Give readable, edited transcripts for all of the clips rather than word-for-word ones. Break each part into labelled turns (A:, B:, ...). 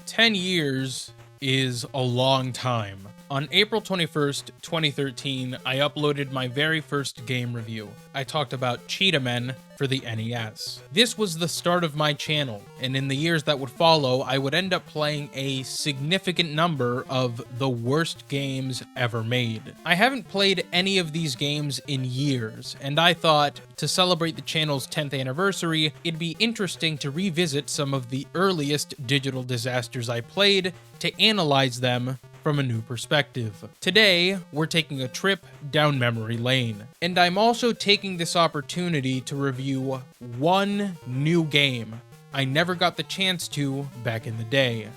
A: 10 years is a long time. On April 21st, 2013, I uploaded my very first game review. I talked about Cheetah Men for the NES. This was the start of my channel, and in the years that would follow, I would end up playing a significant number of the worst games ever made. I haven't played any of these games in years, and I thought, to celebrate the channel's 10th anniversary, it'd be interesting to revisit some of the earliest digital disasters I played to analyze them from a new perspective. Today, we're taking a trip down memory lane, and I'm also taking this opportunity to review one new game I never got the chance to back in the day.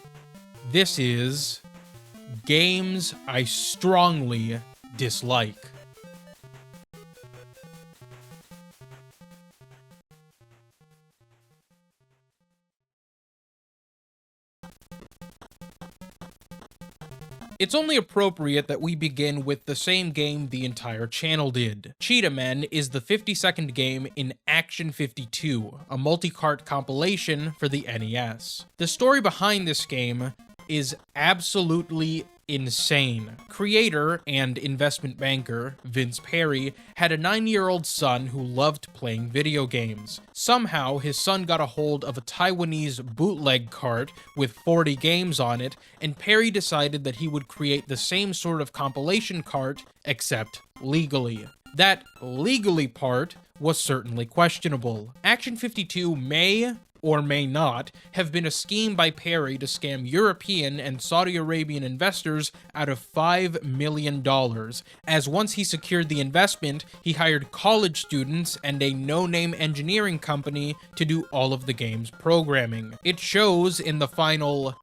A: This is games I strongly dislike. It's only appropriate that we begin with the same game the entire channel did. Cheetah Men is the 52nd game in Action 52, a multi-cart compilation for the NES. The story behind this game is absolutely insane. Creator and investment banker Vince Perry had a 9-year-old son who loved playing video games. Somehow, his son got a hold of a Taiwanese bootleg cart with 40 games on it, and Perry decided that he would create the same sort of compilation cart, except legally. That legally part was certainly questionable. Action 52 may or may not have been a scheme by Perry to scam European and Saudi Arabian investors out of $5 million, as once he secured the investment, he hired college students and a no-name engineering company to do all of the game's programming. It shows in the final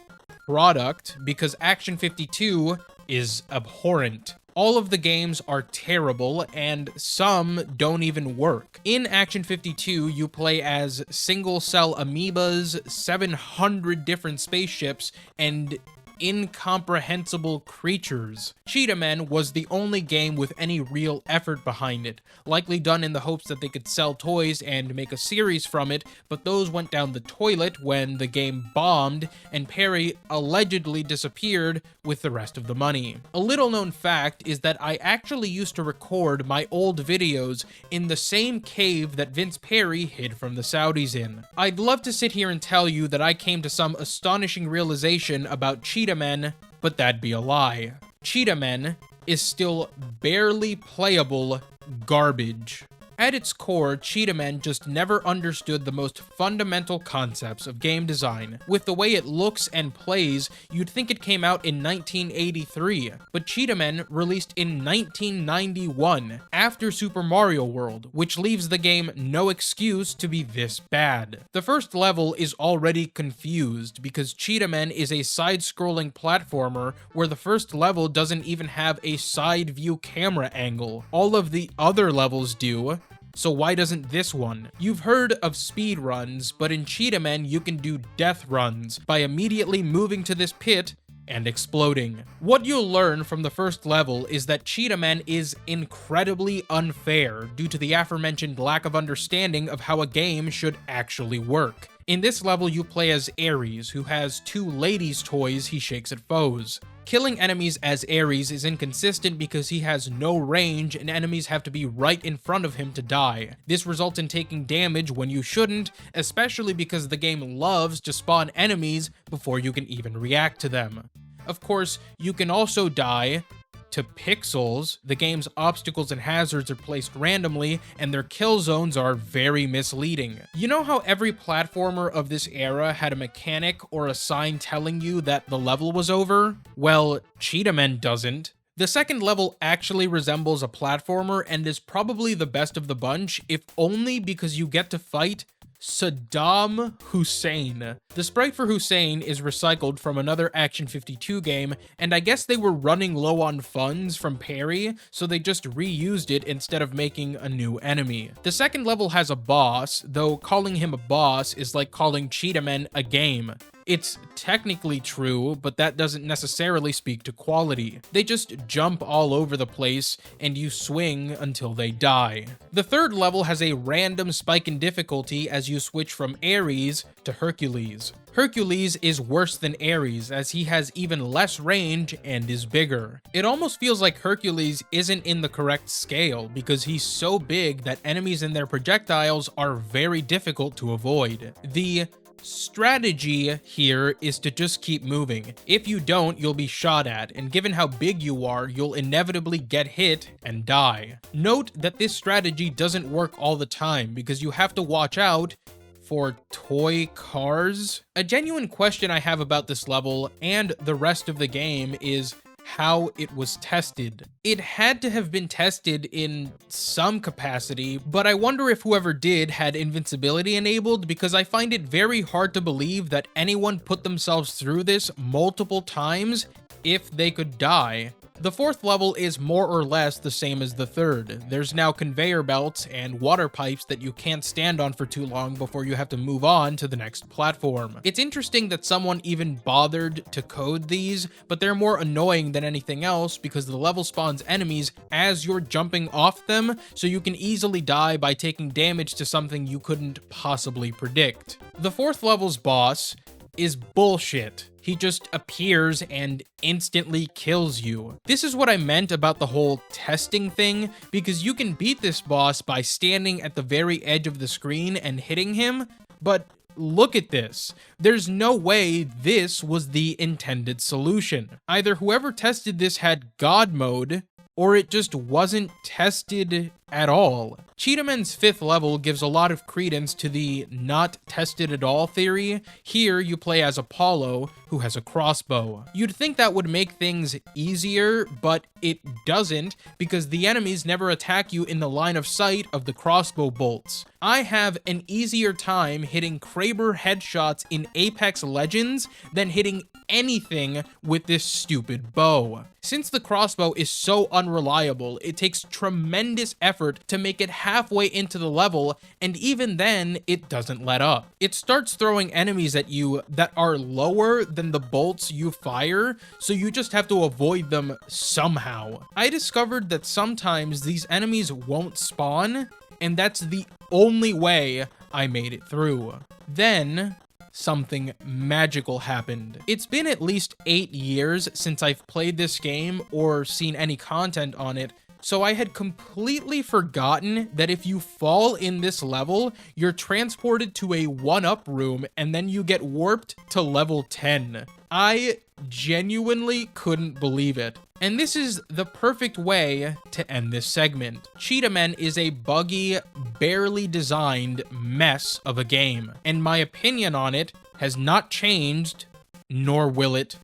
A: product because Action 52 is abhorrent. All of the games are terrible, and some don't even work. In Action 52, you play as single-cell amoebas, 700 different spaceships, and incomprehensible creatures. Cheetah Men was the only game with any real effort behind it, likely done in the hopes that they could sell toys and make a series from it, but those went down the toilet when the game bombed and Perry allegedly disappeared with the rest of the money. A little known fact is that I actually used to record my old videos in the same cave that Vince Perry hid from the Saudis in. I'd love to sit here and tell you that I came to some astonishing realization about Cheetah Men, but that'd be a lie. Cheetah Men is still barely playable garbage. At its core, Cheetah Men just never understood the most fundamental concepts of game design. With the way it looks and plays, you'd think it came out in 1983, but Cheetah Men released in 1991, after Super Mario World, which leaves the game no excuse to be this bad. The first level is already confused, because Cheetah Men is a side-scrolling platformer where the first level doesn't even have a side-view camera angle. All of the other levels do, so why doesn't this one? You've heard of speed runs, but in Cheetah Men you can do death runs by immediately moving to this pit and exploding. What you'll learn from the first level is that Cheetah Men is incredibly unfair due to the aforementioned lack of understanding of how a game should actually work. In this level, you play as Ares, who has 2 ladies' toys he shakes at foes. Killing enemies as Ares is inconsistent because he has no range and enemies have to be right in front of him to die. This results in taking damage when you shouldn't, especially because the game loves to spawn enemies before you can even react to them. Of course, you can also die to pixels. The game's obstacles and hazards are placed randomly, and their kill zones are very misleading. You know how every platformer of this era had a mechanic or a sign telling you that the level was over? Well, Cheetah Men doesn't. The second level actually resembles a platformer and is probably the best of the bunch, if only because you get to fight Saddam Hussein. The sprite for Hussein is recycled from another Action 52 game, and I guess they were running low on funds from Perry, so they just reused it instead of making a new enemy. The second level has a boss, though calling him a boss is like calling Cheetah Men a game. It's technically true, but that doesn't necessarily speak to quality. They just jump all over the place, and you swing until they die. The third level has a random spike in difficulty as you switch from Ares to Hercules. Hercules is worse than Ares, as he has even less range and is bigger. It almost feels like Hercules isn't in the correct scale, because he's so big that enemies and their projectiles are very difficult to avoid. The strategy here is to just keep moving. If you don't, you'll be shot at, and given how big you are, you'll inevitably get hit and die. Note that this strategy doesn't work all the time, because you have to watch out for toy cars. A genuine question I have about this level and the rest of the game is how it was tested. It had to have been tested in some capacity, but I wonder if whoever did had invincibility enabled, because I find it very hard to believe that anyone put themselves through this multiple times if they could die. The fourth level is more or less the same as the third. There's now conveyor belts and water pipes that you can't stand on for too long before you have to move on to the next platform. It's interesting that someone even bothered to code these, but they're more annoying than anything else because the level spawns enemies as you're jumping off them, so you can easily die by taking damage to something you couldn't possibly predict. The fourth level's boss is bullshit. He just appears and instantly kills you. This is what I meant about the whole testing thing, because you can beat this boss by standing at the very edge of the screen and hitting him, but look at this. There's no way this was the intended solution. Either whoever tested this had God mode, or it just wasn't tested at all. Cheetahman's fifth level gives a lot of credence to the not tested at all theory. Here you play as Apollo, who has a crossbow. You'd think that would make things easier, but it doesn't, because the enemies never attack you in the line of sight of the crossbow bolts. I have an easier time hitting Kraber headshots in Apex Legends than hitting anything with this stupid bow. Since the crossbow is so unreliable, it takes tremendous effort to make it halfway into the level, and even then, it doesn't let up. It starts throwing enemies at you that are lower than the bolts you fire, so you just have to avoid them somehow. I discovered that sometimes these enemies won't spawn, and that's the only way I made it through. Then something magical happened. It's been at least 8 years since I've played this game or seen any content on it, so I had completely forgotten that if you fall in this level, you're transported to a 1-up room and then you get warped to level 10. I genuinely couldn't believe it. And this is the perfect way to end this segment. Cheetahman is a buggy, barely designed mess of a game, and my opinion on it has not changed, nor will it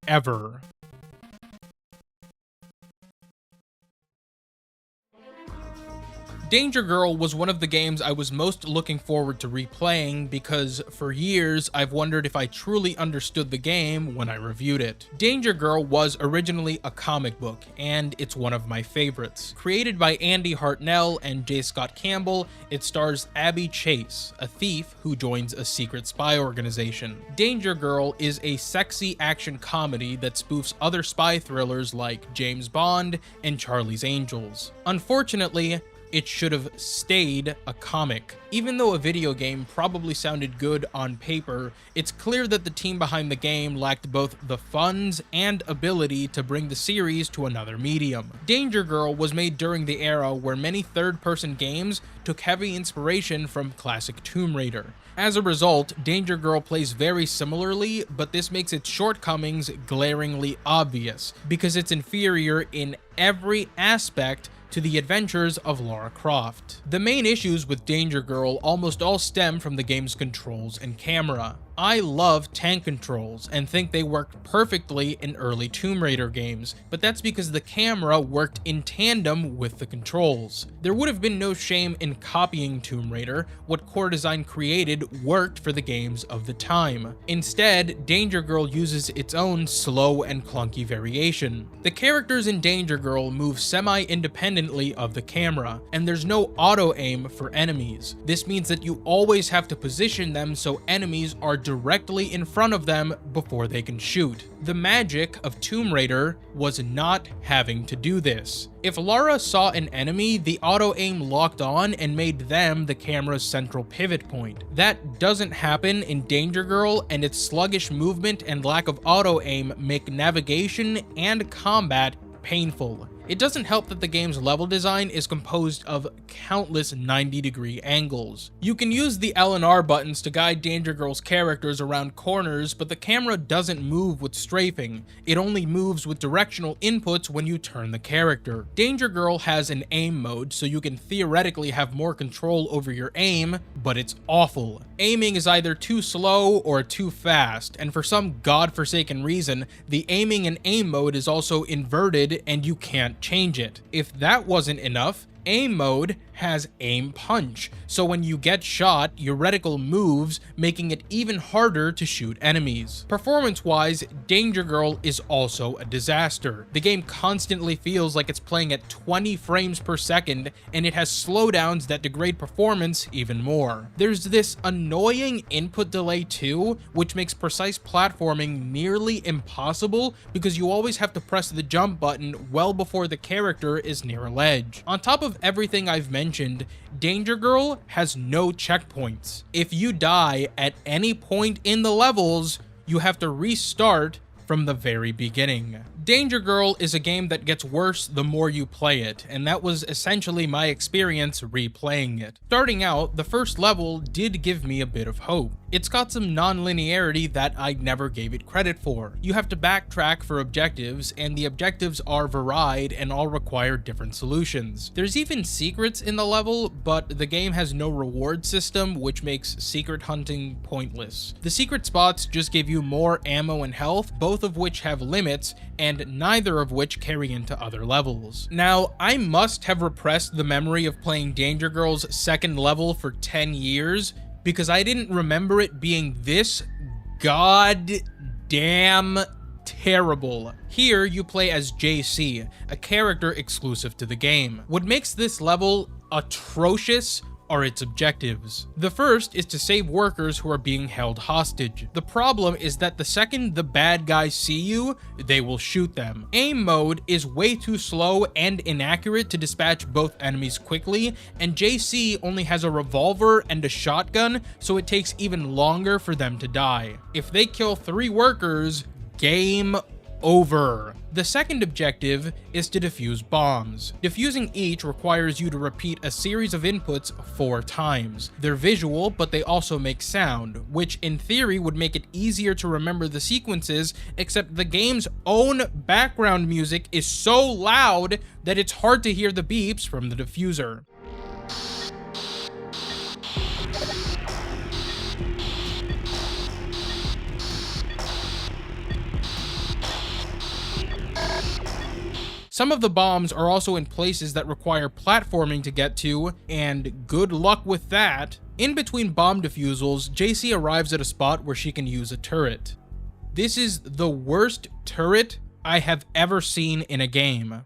A: ever. Danger Girl was one of the games I was most looking forward to replaying because for years I've wondered if I truly understood the game when I reviewed it. Danger Girl was originally a comic book, and it's one of my favorites. Created by Andy Hartnell and J. Scott Campbell, it stars Abby Chase, a thief who joins a secret spy organization. Danger Girl is a sexy action comedy that spoofs other spy thrillers like James Bond and Charlie's Angels. Unfortunately, it should have stayed a comic. Even though a video game probably sounded good on paper, it's clear that the team behind the game lacked both the funds and ability to bring the series to another medium. Danger Girl was made during the era where many third-person games took heavy inspiration from classic Tomb Raider. As a result, Danger Girl plays very similarly, but this makes its shortcomings glaringly obvious, because it's inferior in every aspect to the adventures of Lara Croft. The main issues with Danger Girl almost all stem from the game's controls and camera. I love tank controls and think they worked perfectly in early Tomb Raider games, but that's because the camera worked in tandem with the controls. There would have been no shame in copying Tomb Raider. What Core Design created worked for the games of the time. Instead, Danger Girl uses its own slow and clunky variation. The characters in Danger Girl move semi-independently of the camera, and there's no auto-aim for enemies. This means that you always have to position them so enemies are directly in front of them before they can shoot. The magic of Tomb Raider was not having to do this. If Lara saw an enemy, the auto-aim locked on and made them the camera's central pivot point. That doesn't happen in Danger Girl, and its sluggish movement and lack of auto-aim make navigation and combat painful. It doesn't help that the game's level design is composed of countless 90-degree angles. You can use the L and R buttons to guide Danger Girl's characters around corners, but the camera doesn't move with strafing. It only moves with directional inputs when you turn the character. Danger Girl has an aim mode, so you can theoretically have more control over your aim, but it's awful. Aiming is either too slow or too fast, and for some godforsaken reason, the aiming in aim mode is also inverted and you can't change it. If that wasn't enough, aim mode has aim punch, so when you get shot, your reticle moves, making it even harder to shoot enemies. Performance-wise, Danger Girl is also a disaster. The game constantly feels like it's playing at 20 frames per second, and it has slowdowns that degrade performance even more. There's this annoying input delay too, which makes precise platforming nearly impossible because you always have to press the jump button well before the character is near a ledge. On top of everything I've mentioned, Danger Girl has no checkpoints. If you die at any point in the levels, you have to restart from the very beginning. Danger Girl is a game that gets worse the more you play it, and that was essentially my experience replaying it. Starting out, the first level did give me a bit of hope. It's got some non-linearity that I never gave it credit for. You have to backtrack for objectives, and the objectives are varied and all require different solutions. There's even secrets in the level, but the game has no reward system, which makes secret hunting pointless. The secret spots just give you more ammo and health, both of which have limits, and neither of which carry into other levels. Now, I must have repressed the memory of playing Danger Girl's second level for 10 years, because I didn't remember it being this goddamn terrible. Here, you play as JC, a character exclusive to the game. What makes this level atrocious are its objectives. The first is to save workers who are being held hostage. The problem is that the second the bad guys see you, they will shoot them. Aim mode is way too slow and inaccurate to dispatch both enemies quickly, and JC only has a revolver and a shotgun, so it takes even longer for them to die. If they kill 3 workers, game over. The second objective is to defuse bombs. Defusing each requires you to repeat a series of inputs 4 times. They're visual, but they also make sound, which in theory would make it easier to remember the sequences, except the game's own background music is so loud that it's hard to hear the beeps from the diffuser. Some of the bombs are also in places that require platforming to get to, and good luck with that. In between bomb defusals, JC arrives at a spot where she can use a turret. This is the worst turret I have ever seen in a game.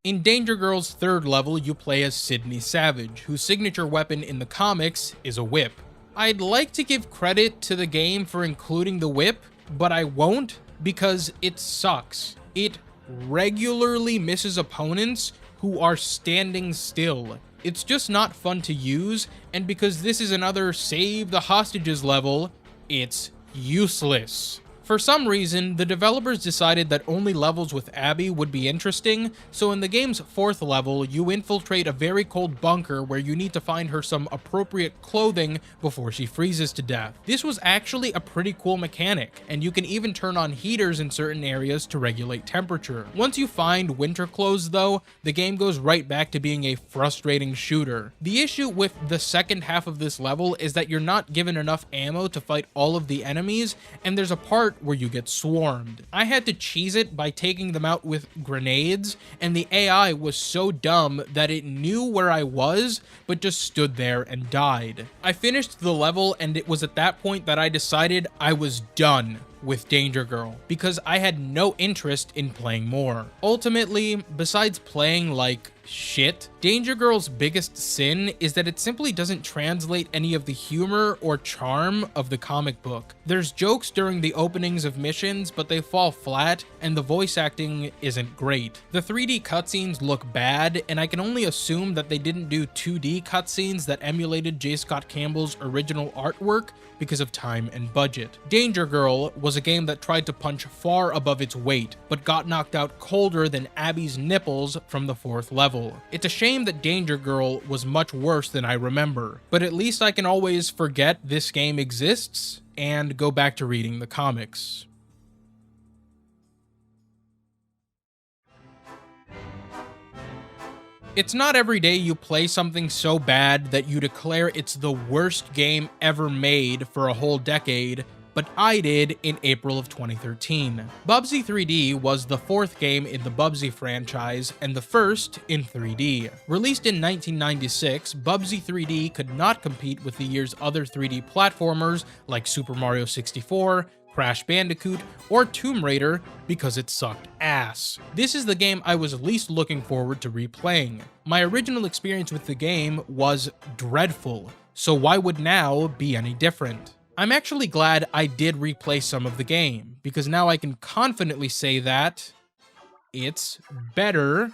A: In Danger Girl's third level, you play as Sydney Savage, whose signature weapon in the comics is a whip. I'd like to give credit to the game for including the whip, but I won't because it sucks. It regularly misses opponents who are standing still. It's just not fun to use, and because this is another save the hostages level, it's useless. For some reason, the developers decided that only levels with Abby would be interesting, so in the game's 4th level, you infiltrate a very cold bunker where you need to find her some appropriate clothing before she freezes to death. This was actually a pretty cool mechanic, and you can even turn on heaters in certain areas to regulate temperature. Once you find winter clothes though, the game goes right back to being a frustrating shooter. The issue with the second half of this level is that you're not given enough ammo to fight all of the enemies, and there's a part where you get swarmed. I had to cheese it by taking them out with grenades, and the AI was so dumb that it knew where I was, but just stood there and died. I finished the level, and it was at that point that I decided I was done with Danger Girl, because I had no interest in playing more. Ultimately, besides playing like shit, Danger Girl's biggest sin is that it simply doesn't translate any of the humor or charm of the comic book. There's jokes during the openings of missions, but they fall flat, and the voice acting isn't great. The 3D cutscenes look bad, and I can only assume that they didn't do 2D cutscenes that emulated J. Scott Campbell's original artwork because of time and budget. Danger Girl was a game that tried to punch far above its weight, but got knocked out colder than Abby's nipples from the 4th level. It's a shame that Danger Girl was much worse than I remember, but at least I can always forget this game exists and go back to reading the comics. It's not every day you play something so bad that you declare it's the worst game ever made for a whole decade, but I did in April of 2013. Bubsy 3D was the 4th game in the Bubsy franchise and the first in 3D. Released in 1996, Bubsy 3D could not compete with the year's other 3D platformers like Super Mario 64, Crash Bandicoot, or Tomb Raider because it sucked ass. This is the game I was least looking forward to replaying. My original experience with the game was dreadful, so why would now be any different? I'm actually glad I did replay some of the game, because now I can confidently say that it's better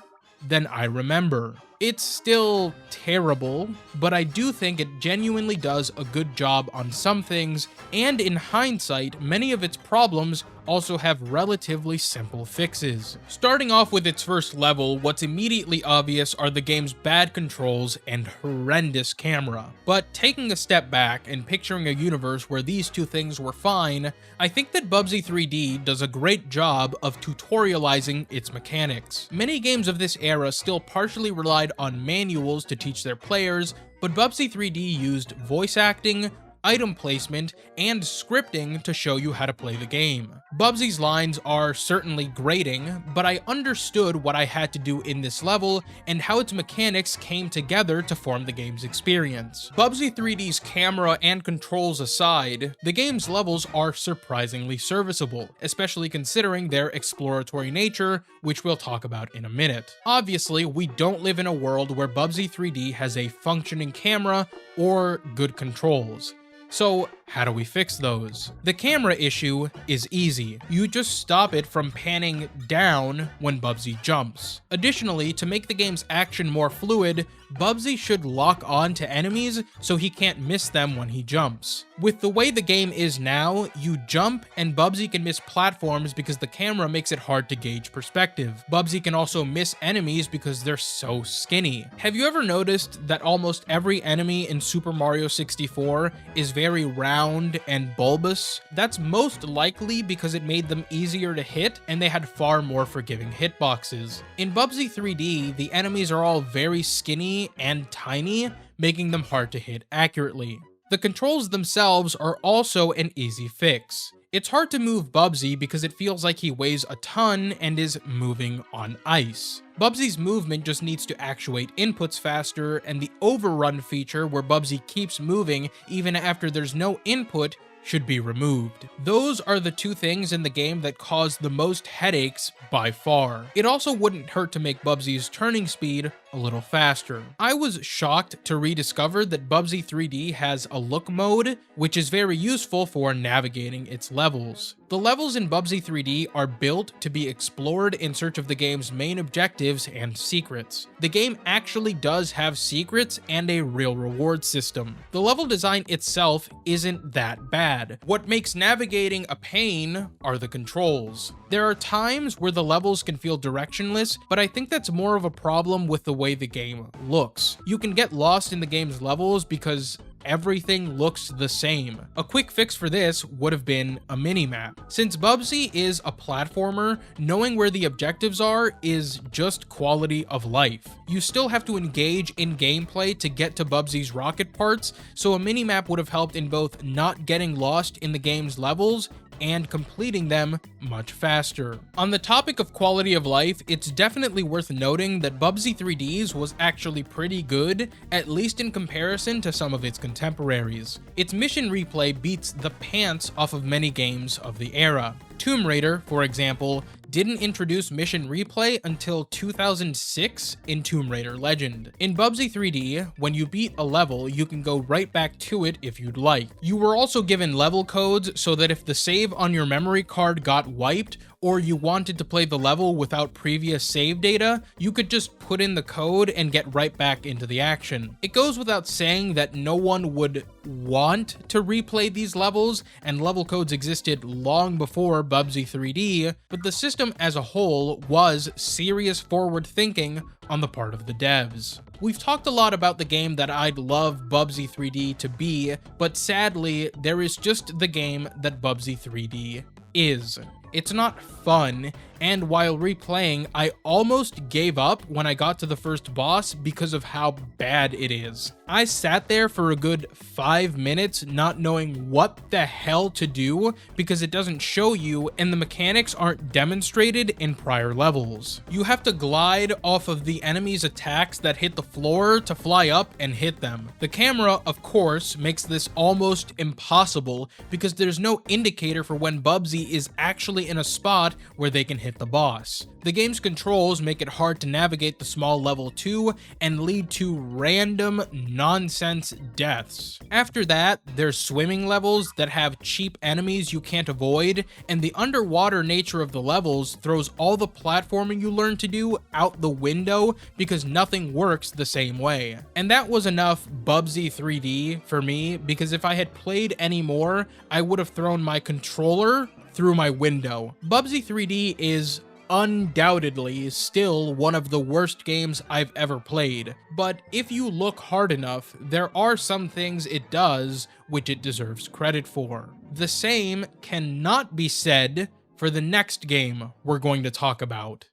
A: than I remember. It's still terrible, but I do think it genuinely does a good job on some things, and in hindsight, many of its problems also have relatively simple fixes. Starting off with its first level, what's immediately obvious are the game's bad controls and horrendous camera. But taking a step back and picturing a universe where these two things were fine, I think that Bubsy 3D does a great job of tutorializing its mechanics. Many games of this era still partially relied on manuals to teach their players, but Bubsy 3D used voice acting, item placement, and scripting to show you how to play the game. Bubsy's lines are certainly grating, but I understood what I had to do in this level and how its mechanics came together to form the game's experience. Bubsy 3D's camera and controls aside, the game's levels are surprisingly serviceable, especially considering their exploratory nature, which we'll talk about in a minute. Obviously, we don't live in a world where Bubsy 3D has a functioning camera or good controls. So how do we fix those? The camera issue is easy. You just stop it from panning down when Bubsy jumps. Additionally, to make the game's action more fluid, Bubsy should lock on to enemies so he can't miss them when he jumps. With the way the game is now, you jump and Bubsy can miss platforms because the camera makes it hard to gauge perspective. Bubsy can also miss enemies because they're so skinny. Have you ever noticed that almost every enemy in Super Mario 64 is very round and bulbous? That's most likely because it made them easier to hit and they had far more forgiving hitboxes. In Bubsy 3D, the enemies are all very skinny and tiny, making them hard to hit accurately. The controls themselves are also an easy fix. It's hard to move Bubsy because it feels like he weighs a ton and is moving on ice. Bubsy's movement just needs to actuate inputs faster, and the overrun feature where Bubsy keeps moving even after there's no input should be removed. Those are the two things in the game that cause the most headaches by far. It also wouldn't hurt to make Bubsy's turning speed a little faster. I was shocked to rediscover that Bubsy 3D has a look mode, which is very useful for navigating its levels. The levels in Bubsy 3D are built to be explored in search of the game's main objectives and secrets. The game actually does have secrets and a real reward system. The level design itself isn't that bad. What makes navigating a pain are the controls. There are times where the levels can feel directionless, but I think that's more of a problem with the way the game looks. You can get lost in the game's levels because everything looks the same. A quick fix for this would have been a minimap. Since Bubsy is a platformer, knowing where the objectives are is just quality of life. You still have to engage in gameplay to get to Bubsy's rocket parts, so a minimap would have helped in both not getting lost in the game's levels and completing them much faster. On the topic of quality of life, it's definitely worth noting that Bubsy 3Ds was actually pretty good, at least in comparison to some of its contemporaries. Its mission replay beats the pants off of many games of the era. Tomb Raider, for example, didn't introduce mission replay until 2006 in Tomb Raider Legend. In Bubsy 3D, when you beat a level, you can go right back to it if you'd like. You were also given level codes so that if the save on your memory card got wiped, or you wanted to play the level without previous save data, you could just put in the code and get right back into the action. It goes without saying that no one would want to replay these levels, and level codes existed long before Bubsy 3D, but the system as a whole was serious forward thinking on the part of the devs. We've talked a lot about the game that I'd love Bubsy 3D to be, but sadly, there is just the game that Bubsy 3D is. It's not fun, and while replaying, I almost gave up when I got to the first boss because of how bad it is. I sat there for a good 5 minutes not knowing what the hell to do because it doesn't show you and the mechanics aren't demonstrated in prior levels. You have to glide off of the enemy's attacks that hit the floor to fly up and hit them. The camera, of course, makes this almost impossible because there's no indicator for when Bubsy is actually in a spot where they can hit the boss. The game's controls make it hard to navigate the small level too and lead to random nonsense deaths. After that, there's swimming levels that have cheap enemies you can't avoid, and the underwater nature of the levels throws all the platforming you learn to do out the window because nothing works the same way. And that was enough Bubsy 3D for me, because if I had played any more, I would have thrown my controller through my window. Bubsy 3D is undoubtedly still one of the worst games I've ever played, but if you look hard enough, there are some things it does which it deserves credit for. The same cannot be said for the next game we're going to talk about.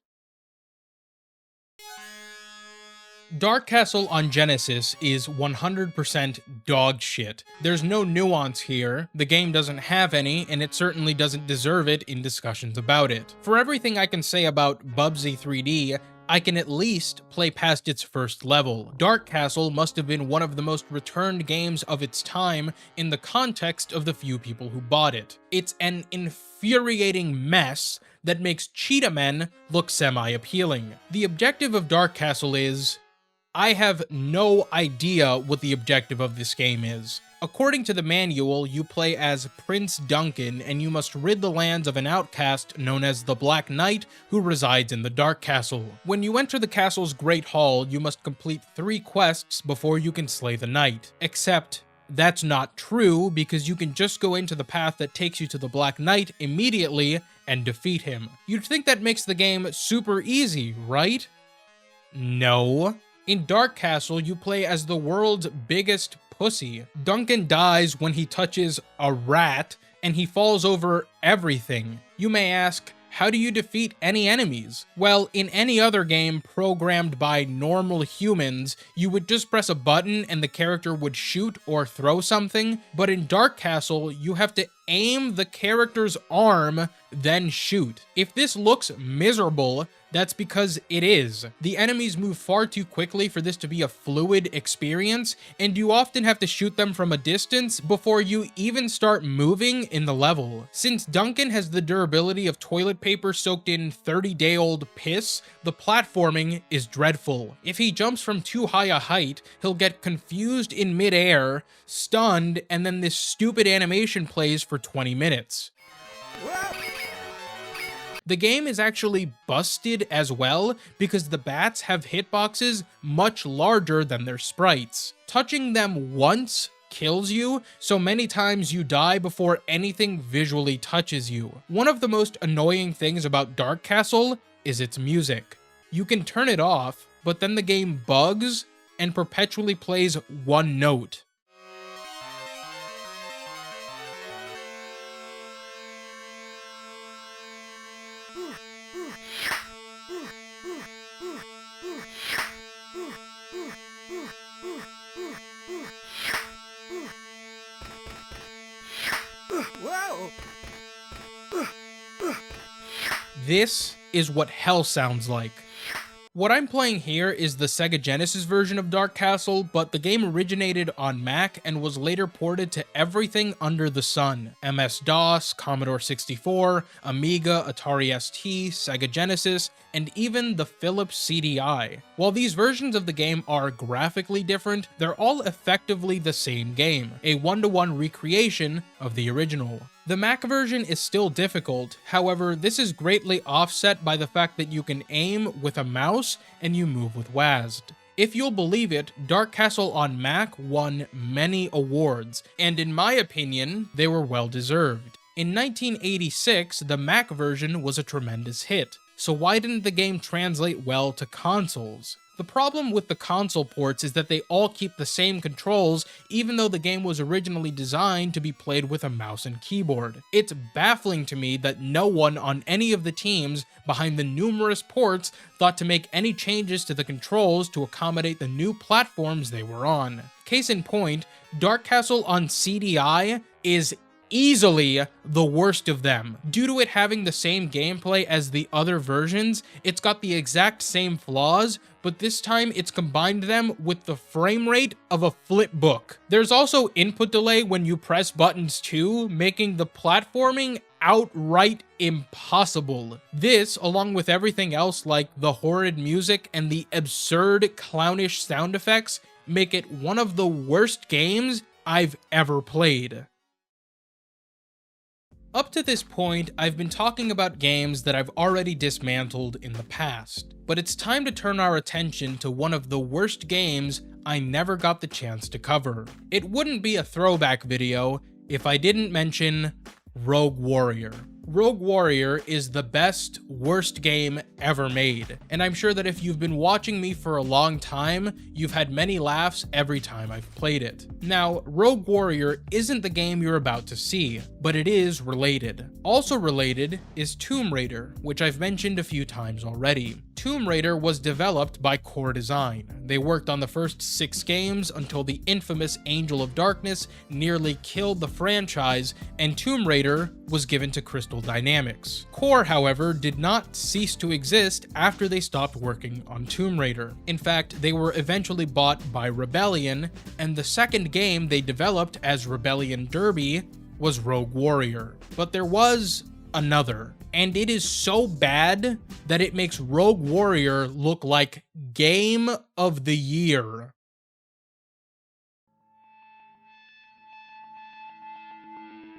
A: Dark Castle on Genesis is 100% dog shit. There's no nuance here, the game doesn't have any, and it certainly doesn't deserve it in discussions about it. For everything I can say about Bubsy 3D, I can at least play past its first level. Dark Castle must have been one of the most returned games of its time in the context of the few people who bought it. It's an infuriating mess that makes cheetah men look semi-appealing. The objective of Dark Castle is... I have no idea what the objective of this game is. According to the manual, you play as Prince Duncan, and you must rid the lands of an outcast known as the Black Knight, who resides in the Dark Castle. When you enter the castle's Great Hall, you must complete 3 quests before you can slay the knight. Except, that's not true, because you can just go into the path that takes you to the Black Knight immediately and defeat him. You'd think that makes the game super easy, right? No. In Dark Castle, you play as the world's biggest pussy. Duncan dies when he touches a rat, and he falls over everything. You may ask, how do you defeat any enemies? Well, in any other game programmed by normal humans, you would just press a button and the character would shoot or throw something, but in Dark Castle, you have to aim the character's arm, then shoot. If this looks miserable, that's because it is. The enemies move far too quickly for this to be a fluid experience, and you often have to shoot them from a distance before you even start moving in the level. Since Duncan has the durability of toilet paper soaked in 30-day-old piss, the platforming is dreadful. If he jumps from too high a height, he'll get confused in midair, stunned, and then this stupid animation plays for 20 minutes. The game is actually busted as well because the bats have hitboxes much larger than their sprites. Touching them once kills you, so many times you die before anything visually touches you. One of the most annoying things about Dark Castle is its music. You can turn it off, but then the game bugs and perpetually plays one note. This is what hell sounds like. What I'm playing here is the Sega Genesis version of Dark Castle, but the game originated on Mac and was later ported to everything under the sun. MS-DOS, Commodore 64, Amiga, Atari ST, Sega Genesis, and even the Philips CDI. While these versions of the game are graphically different, they're all effectively the same game, a one-to-one recreation of the original. The Mac version is still difficult, however, this is greatly offset by the fact that you can aim with a mouse and you move with WASD. If you'll believe it, Dark Castle on Mac won many awards, and in my opinion, they were well deserved. In 1986, the Mac version was a tremendous hit, so why didn't the game translate well to consoles? The problem with the console ports is that they all keep the same controls, even though the game was originally designed to be played with a mouse and keyboard. It's baffling to me that no one on any of the teams behind the numerous ports thought to make any changes to the controls to accommodate the new platforms they were on. Case in point, Dark Castle on CDI is easily the worst of them. Due to it having the same gameplay as the other versions, it's got the exact same flaws, but this time it's combined them with the frame rate of a flip book. There's also input delay when you press buttons too, making the platforming outright impossible. This, along with everything else like the horrid music and the absurd clownish sound effects, make it one of the worst games I've ever played. Up to this point, I've been talking about games that I've already dismantled in the past, but it's time to turn our attention to one of the worst games I never got the chance to cover. It wouldn't be a throwback video if I didn't mention Rogue Warrior. Rogue Warrior is the best, worst game ever made, and I'm sure that if you've been watching me for a long time, you've had many laughs every time I've played it. Now, Rogue Warrior isn't the game you're about to see, but it is related. Also related is Tomb Raider, which I've mentioned a few times already. Tomb Raider was developed by Core Design. They worked on the first 6 games until the infamous Angel of Darkness nearly killed the franchise, and Tomb Raider was given to Crystal Dynamics. Core, however, did not cease to exist after they stopped working on Tomb Raider. In fact, they were eventually bought by Rebellion, and the second game they developed as Rebellion Derby was Rogue Warrior. But there was another, and it is so bad that it makes Rogue Warrior look like Game of the Year.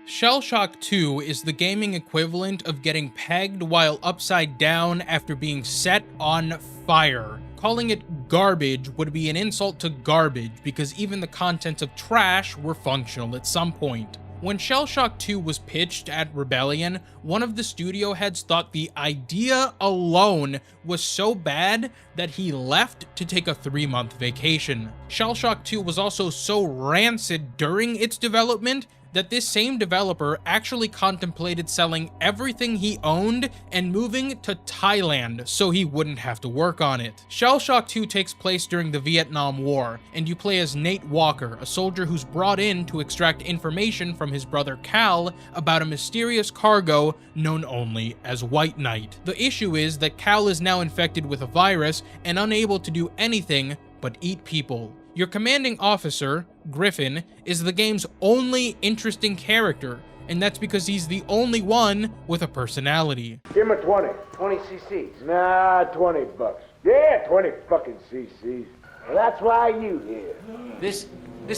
A: Shell Shock 2 is the gaming equivalent of getting pegged while upside down after being set on fire. Calling it garbage would be an insult to garbage because even the contents of trash were functional at some point. When Shell Shock 2 was pitched at Rebellion, one of the studio heads thought the idea alone was so bad that he left to take a 3-month vacation. Shell Shock 2 was also so rancid during its development that this same developer actually contemplated selling everything he owned and moving to Thailand so he wouldn't have to work on it. Shell Shock 2 takes place during the Vietnam War, and you play as Nate Walker, a soldier who's brought in to extract information from his brother Cal about a mysterious cargo known only as White Knight. The issue is that Cal is now infected with a virus and unable to do anything but eat people. Your commanding officer, Griffin, is the game's only interesting character, and that's because he's the only one with a personality.
B: Give him a 20. 20 cc's. Nah, $20. Yeah, 20 fucking cc's. Well, that's why you here.
C: This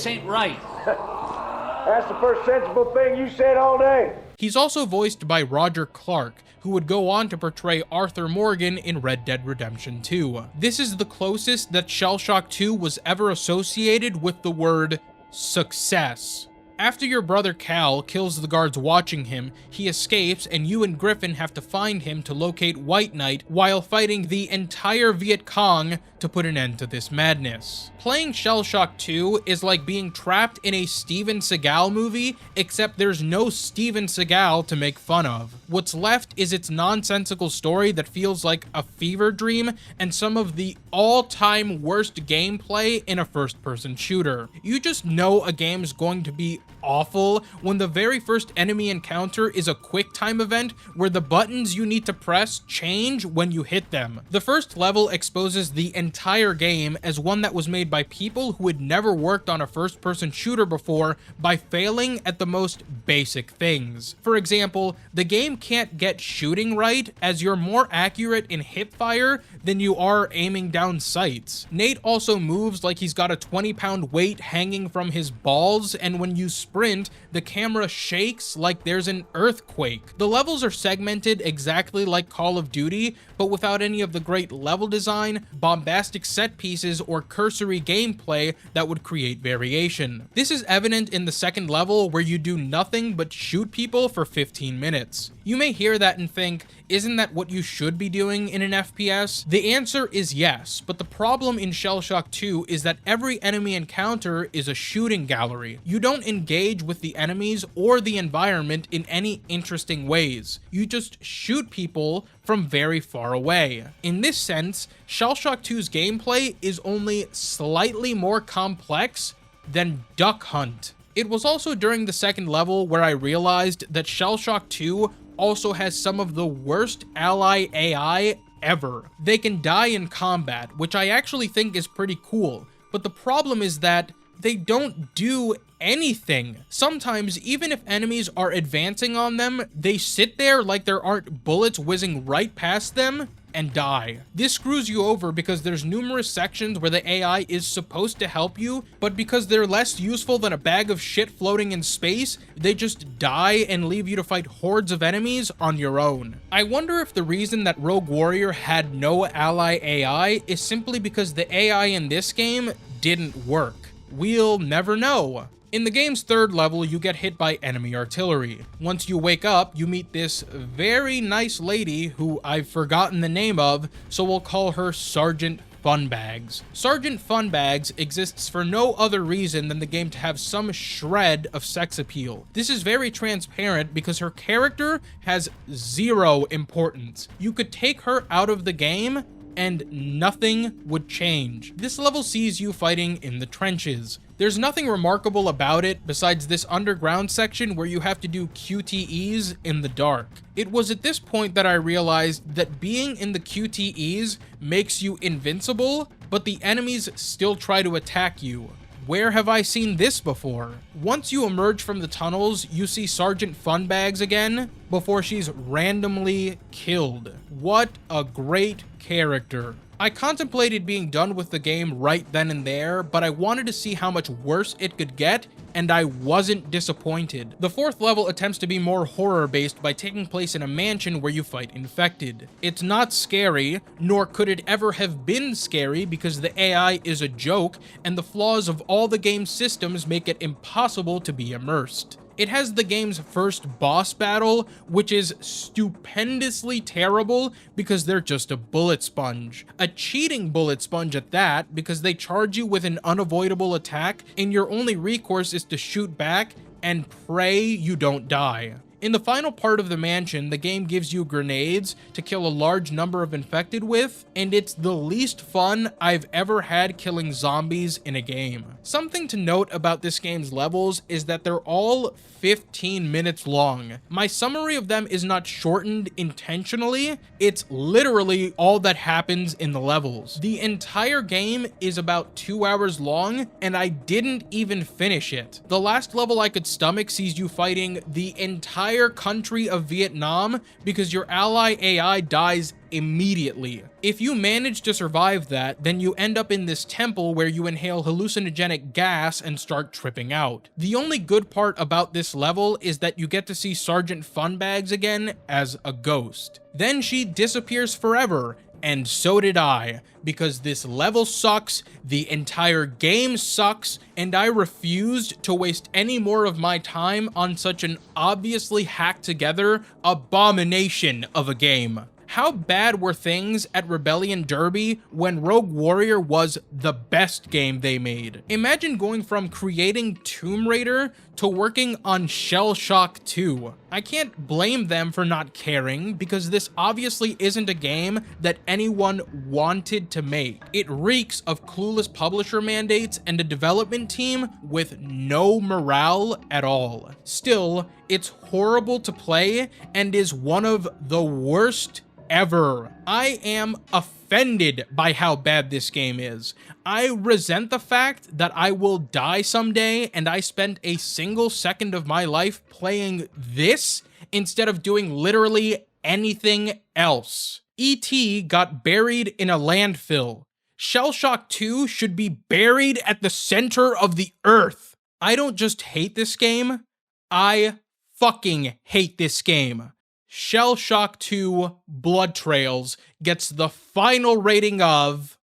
C: ain't right.
B: That's the first sensible thing you said all day.
A: He's also voiced by Roger Clark, who would go on to portray Arthur Morgan in Red Dead Redemption 2. This is the closest that Shell Shock 2 was ever associated with the word success. After your brother Cal kills the guards watching him, he escapes and you and Griffin have to find him to locate White Knight while fighting the entire Viet Cong to put an end to this madness. Playing Shell Shock 2 is like being trapped in a Steven Seagal movie, except there's no Steven Seagal to make fun of. What's left is its nonsensical story that feels like a fever dream and some of the all-time worst gameplay in a first-person shooter. You just know a game's going to be awful when the very first enemy encounter is a quick time event where the buttons you need to press change when you hit them. The first level exposes the entire game as one that was made by people who had never worked on a first-person shooter before by failing at the most basic things. For example, the game can't get shooting right as you're more accurate in hipfire than you are aiming down sights. Nate also moves like he's got a 20-pound weight hanging from his balls, and when you sprint, the camera shakes like there's an earthquake. The levels are segmented exactly like Call of Duty, but without any of the great level design, bombastic set pieces, or cursory gameplay that would create variation. This is evident in the second level where you do nothing but shoot people for 15 minutes. You may hear that and think, isn't that what you should be doing in an FPS? The answer is yes, but the problem in Shell Shock 2 is that every enemy encounter is a shooting gallery. You don't engage with the enemies or the environment in any interesting ways. You just shoot people from very far away. In this sense, Shell Shock 2's gameplay is only slightly more complex than Duck Hunt. It was also during the second level where I realized that Shell Shock 2 also has some of the worst ally AI ever. They can die in combat, which I actually think is pretty cool, but the problem is that they don't do anything. Sometimes, even if enemies are advancing on them, they sit there like there aren't bullets whizzing right past them and die. This screws you over because there's numerous sections where the AI is supposed to help you, but because they're less useful than a bag of shit floating in space, they just die and leave you to fight hordes of enemies on your own. I wonder if the reason that Rogue Warrior had no ally AI is simply because the AI in this game didn't work. We'll never know. In the game's third level, you get hit by enemy artillery. Once you wake up, you meet this very nice lady who I've forgotten the name of, so we'll call her Sergeant Funbags. Sergeant Funbags exists for no other reason than the game to have some shred of sex appeal. This is very transparent because her character has zero importance. You could take her out of the game and nothing would change. This level sees you fighting in the trenches. There's nothing remarkable about it besides this underground section where you have to do QTEs in the dark. It was at this point that I realized that being in the QTEs makes you invincible, but the enemies still try to attack you. Where have I seen this before? Once you emerge from the tunnels, you see Sergeant Funbags again before she's randomly killed. What a great character. I contemplated being done with the game right then and there, but I wanted to see how much worse it could get, and I wasn't disappointed. The fourth level attempts to be more horror-based by taking place in a mansion where you fight infected. It's not scary, nor could it ever have been scary because the AI is a joke, and the flaws of all the game's systems make it impossible to be immersed. It has the game's first boss battle, which is stupendously terrible because they're just a bullet sponge. A cheating bullet sponge at that, because they charge you with an unavoidable attack and your only recourse is to shoot back and pray you don't die. In the final part of the mansion, the game gives you grenades to kill a large number of infected with, and it's the least fun I've ever had killing zombies in a game. Something to note about this game's levels is that they're all 15 minutes long. My summary of them is not shortened intentionally, it's literally all that happens in the levels. The entire game is about 2 hours long, and I didn't even finish it. The last level I could stomach sees you fighting the entire country of Vietnam because your ally AI dies immediately. If you manage to survive that, then you end up in this temple where you inhale hallucinogenic gas and start tripping out. The only good part about this level is that you get to see Sergeant Funbags again as a ghost. Then she disappears forever, and so did I, because this level sucks, the entire game sucks, and I refused to waste any more of my time on such an obviously hacked together abomination of a game. How bad were things at Rebellion Derby when Rogue Warrior was the best game they made? Imagine going from creating Tomb Raider to working on Shell Shock 2. I can't blame them for not caring because this obviously isn't a game that anyone wanted to make. It reeks of clueless publisher mandates and a development team with no morale at all. Still, it's horrible to play and is one of the worst ever. I am offended by how bad this game is. I resent the fact that I will die someday and I spent a single second of my life playing this instead of doing literally anything else. E.T. got buried in a landfill. Shell Shock 2 should be buried at the center of the earth. I don't just hate this game, I fucking hate this game. Shell Shock 2 Blood Trails gets the final rating of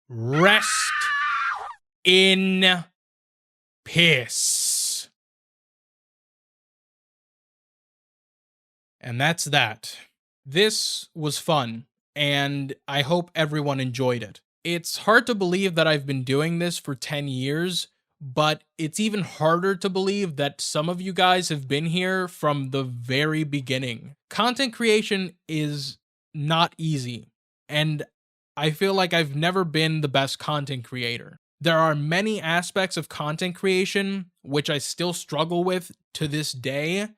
A: Rest in Piss. And that's that. This was fun, and I hope everyone enjoyed it. It's hard to believe that I've been doing this for 10 years, but it's even harder to believe that some of you guys have been here from the very beginning. Content creation is not easy, and I feel like I've never been the best content creator. There are many aspects of content creation which I still struggle with to this day,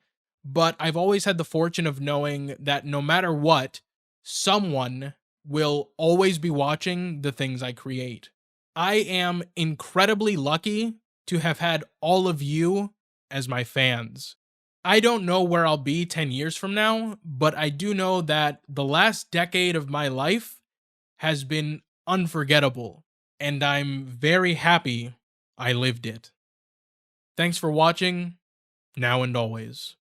A: but I've always had the fortune of knowing that no matter what, someone will always be watching the things I create. I am incredibly lucky to have had all of you as my fans. I don't know where I'll be 10 years from now, but I do know that the last decade of my life has been unforgettable, and I'm very happy I lived it. Thanks for watching, now and always.